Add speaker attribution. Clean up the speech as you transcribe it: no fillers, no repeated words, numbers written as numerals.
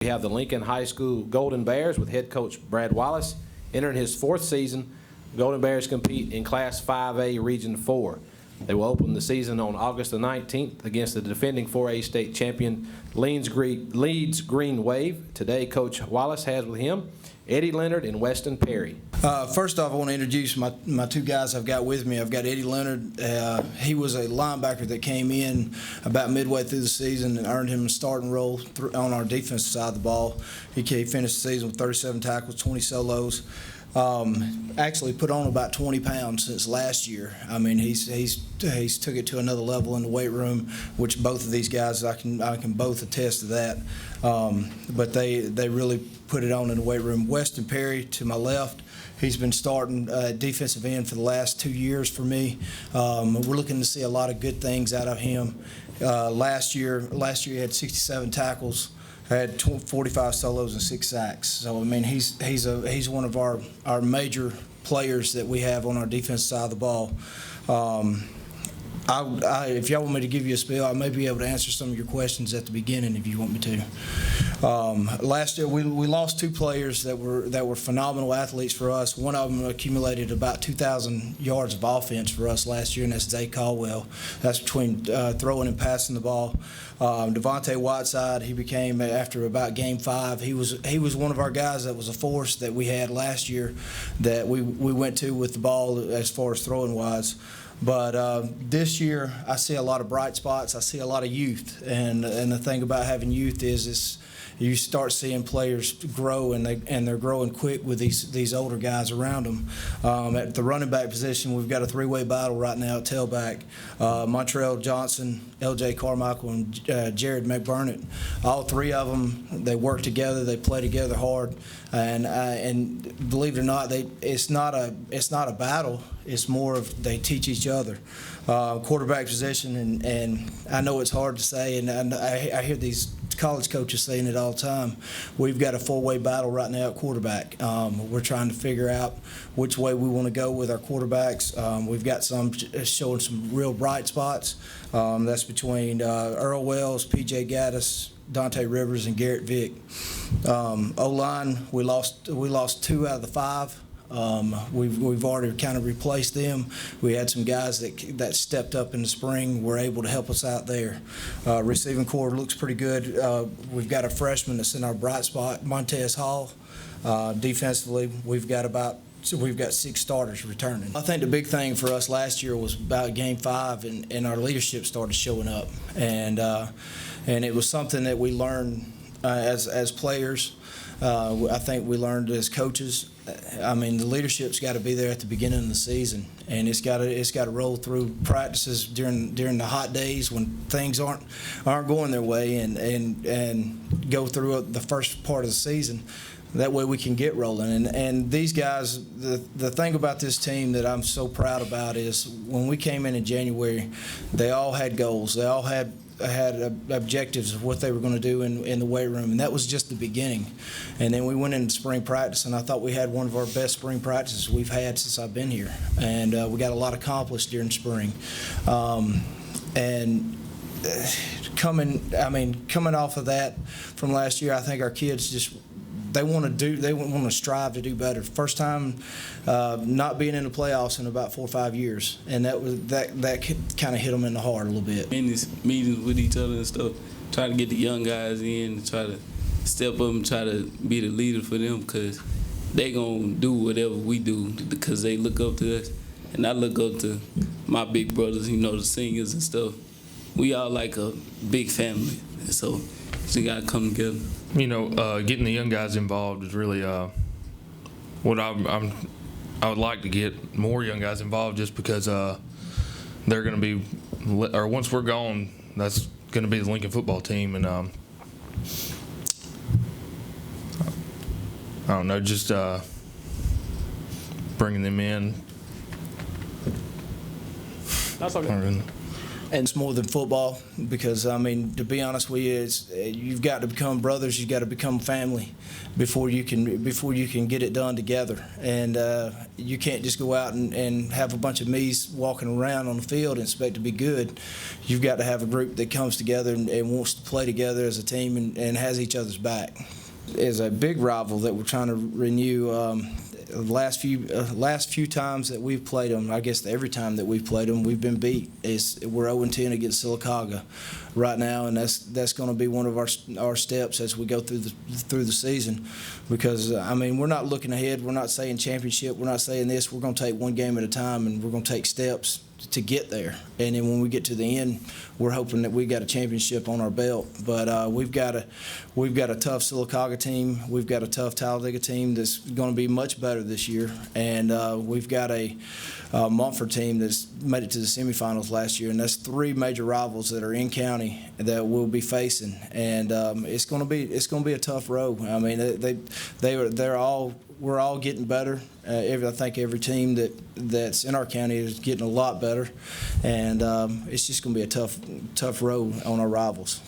Speaker 1: We have the Lincoln High School Golden Bears with head coach Brad Wallace. Entering his fourth season, Golden Bears compete in Class 5A Region 4. They will open the season on August the 19th against the defending 4A state champion Leeds Green Wave. Today, Coach Wallace has with him Eddie Leonard and Weston Perry.
Speaker 2: First off, I want to introduce my two guys I've got with me. I've got Eddie Leonard. He was a linebacker that came in about midway through the season and earned him a starting role on our defensive side of the ball. He finished the season with 37 tackles, 20 solos. Actually put on about 20 pounds since last year. I mean, he's took it to another level in the weight room, which both of these guys I can both attest to that. But they really put it on in the weight room. Weston Perry to my left. He's been starting defensive end for the last 2 years for me. We're looking to see a lot of good things out of him. Last year he had 67 tackles. Had 45 solos and 6 sacks. So I mean, he's one of our major players that we have on our defensive side of the ball. If y'all want me to give you a spiel, I may be able to answer some of your questions at the beginning if you want me to. Last year we lost 2 players that were phenomenal athletes for us. One of them accumulated about 2,000 yards of offense for us last year, and that's Zay Caldwell. That's between throwing and passing the ball. Devontae Whiteside, he became, after about game 5, he was one of our guys that was a force that we had last year that we went to with the ball as far as throwing wise. But this year, I see a lot of bright spots. I see a lot of youth, and the thing about having youth is you start seeing players grow, and they're growing quick with these older guys around them. At the running back position, we've got a 3-way battle right now at tailback. Montrell Johnson, L.J. Carmichael, and Jared McBurnett. All 3 of them, they work together. They play together hard, and believe it or not, it's not a battle. It's more of they teach each other. Quarterback position, and I know it's hard to say, and I hear these college coaches saying it all the time. We've got a 4-way battle right now at quarterback. We're trying to figure out which way we want to go with our quarterbacks. We've got some showing some real bright spots. That's between Earl Wells, P.J. Gaddis, Dante Rivers, and Garrett Vick. O-line, we lost 2 out of the 5. We've already kind of replaced them. We had some guys that stepped up in the spring, were able to help us out there. Receiving core looks pretty good. We've got a freshman that's in our bright spot, Montez Hall. Defensively, we've got 6 starters returning. I think the big thing for us last year was about game 5, and our leadership started showing up, and it was something that we learned as players. I think we learned as coaches. I mean, the leadership's got to be there at the beginning of the season, and it's got to roll through practices during the hot days when things aren't going their way, and go through the first part of the season. That way we can get rolling. And these guys, the thing about this team that I'm so proud about is when we came in January, they all had goals. They all had objectives of what they were going to do in the weight room, and that was just the beginning. And then we went into spring practice, and I thought we had one of our best spring practices we've had since I've been here, and we got a lot accomplished during spring. Coming off of that from last year, I think our kids just they want to strive to do better. First time not being in the playoffs in about 4 or 5 years, and that kind of hit them in the heart a little bit.
Speaker 3: In these meetings with each other and stuff, try to get the young guys in, try to step up and try to be the leader for them, because they gonna do whatever we do because they look up to us, and I look up to my big brothers, the seniors and stuff. We all like a big family, and so we gotta come together.
Speaker 4: Getting the young guys involved is really what I would like to get more young guys involved, just because they're going to be, or once we're gone, that's going to be the Lincoln football team, and I don't know, just bringing them in.
Speaker 1: That's okay.
Speaker 2: And it's more than football because, I mean, to be honest with you, you've got to become brothers, you've got to become family before you can get it done together. And you can't just go out and have a bunch of me's walking around on the field and expect to be good. You've got to have a group that comes together and wants to play together as a team and has each other's back. Is a big rival that we're trying to renew. Last few times that we've played them, I guess every time that we've played them, we've been beat. We're 0-10 against Sylacauga right now, and that's going to be one of our steps as we go through the season. Because I mean, we're not looking ahead. We're not saying championship. We're not saying this. We're going to take one game at a time, and we're going to take steps to get there. And then when we get to the end, we're hoping that we got a championship on our belt. But we've got a tough Sylacauga team. We've got a tough Talladega team that's going to be much better this year. And we've got a Montford team that's made it to the semifinals last year. And that's three major rivals that are in county that we'll be facing. And it's going to be a tough road. I mean, we're all getting better. I think every team that's in our county is getting a lot better, and it's just going to be a tough road on our rivals.